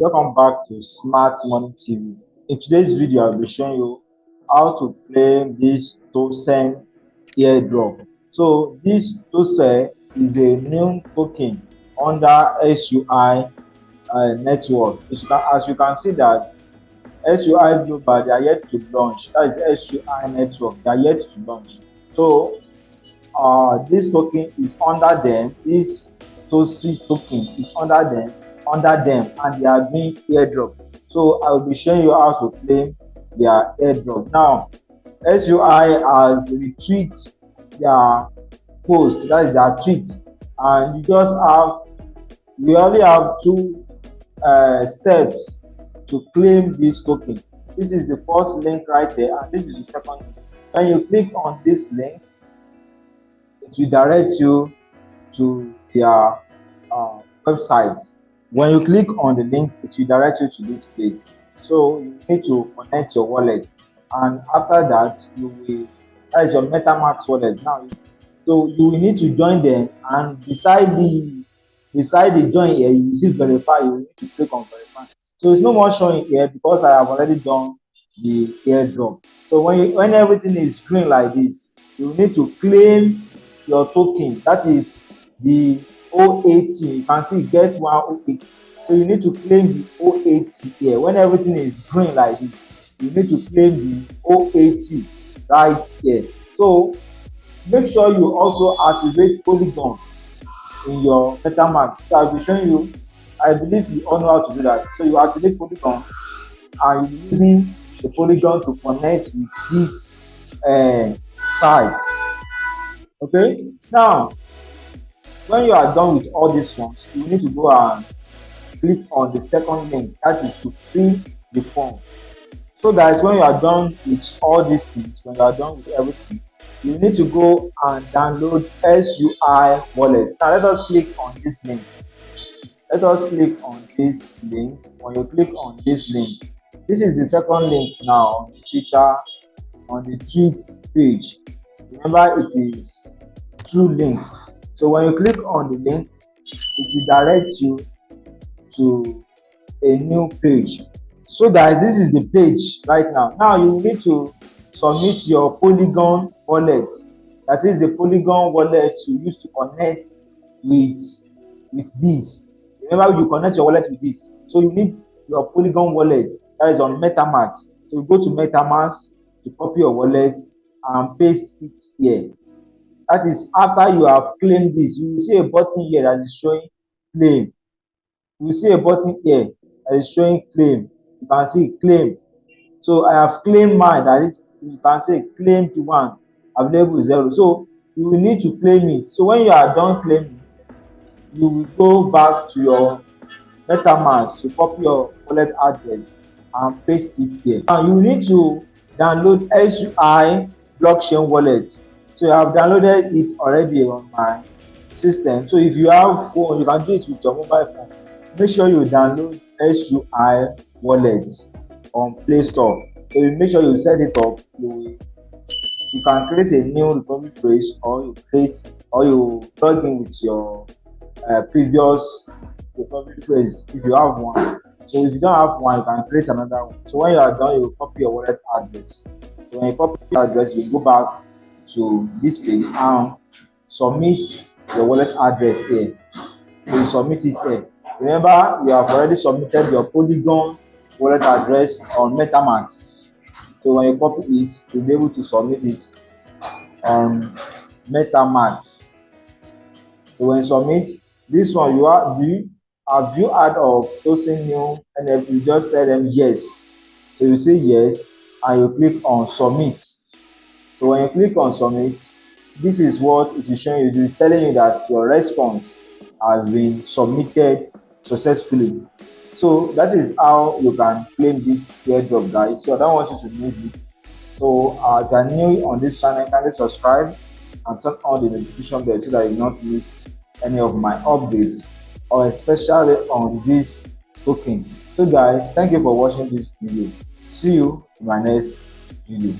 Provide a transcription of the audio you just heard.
Welcome back to Smart Money TV. In today's video, I'll be showing you how to claim this TOCE Airdrop. So this TOCE is a new token under SUI network. As you can see that SUI Global, they are yet to launch. That is SUI network. They are yet to launch. So this token is under them. This TOCE token is under them, and they are being airdrop. So I will be showing you how to claim their airdrop. Now, SUI has retweeted their post, that is their tweet, and we only have two steps to claim this token. This is the first link right here, and this is the second link. When you click on this link, it will direct you to their website. When you click on the link, it will direct you to this place. So you need to connect your wallet, and after that, that is your MetaMask wallet. Now, so you will need to join them, and beside the join here, you will see verify. You will need to click on verify. So it's no more showing here because I have already done the airdrop. So when everything is green like this, you need to claim your token. That is the OAT. You can see get one OAT. So you need to claim the OAT here. When everything is green like this, you need to claim the OAT right here. So make sure you also activate Polygon in your MetaMask. So I'll be showing you. I believe you all know how to do that. So you activate Polygon, and you're using the Polygon to connect with this site. Okay, now when you are done with all these ones, you need to go and click on the second link, that is to fill the form. So guys, when you are done with all these things, when you are done with everything, you need to go and download SUI wallets. Now let us click on this link. Let us click on this link. When you click on this link, this is the second link now on the Twitter, on the tweets page. Remember, it is two links. So when you click on the link, it will direct you to a new page. So guys, this is the page right now. Now you need to submit your Polygon wallet. That is the Polygon wallet you use to connect with this. Remember, you connect your wallet with this. So you need your Polygon wallet that is on MetaMask. So you go to MetaMask to copy your wallet and paste it here. That is after you have claimed this. You will see a button here that is showing claim. You will see a button here that is showing claim. You can see claim. So I have claimed mine. That is, you can say claim to one, available 0. So you will need to claim it. So when you are done claiming, you will go back to your MetaMask to copy your wallet address and paste it here. Now you need to download SUI blockchain wallet. So I have downloaded it already on my system. So if you have phone, you can do it with your mobile phone. Make sure you download SUI wallet on Play Store. So you make sure you set it up. You can create a new recovery phrase, or you plug in with your previous recovery phrase if you have one. So if you don't have one, you can create another one. So when you are done, you copy your wallet address. So when you copy your address, you go back to this page and submit your wallet address here. So you submit it here. Remember, you have already submitted your Polygon wallet address on MetaMask. So when you copy it, you'll be able to submit it on MetaMask. So when you submit this one, have you heard of TOCE new NFT? You just tell them yes. So you say yes, and you click on submit. So when you click on submit, this is what it is showing you. It is telling you that your response has been submitted successfully. So that is how you can claim this airdrop, guys. So I don't want you to miss this. So if you are new on this channel, kindly subscribe and turn on the notification bell so that you will not miss any of my updates, or especially on this token. So guys, thank you for watching this video. See you in my next video.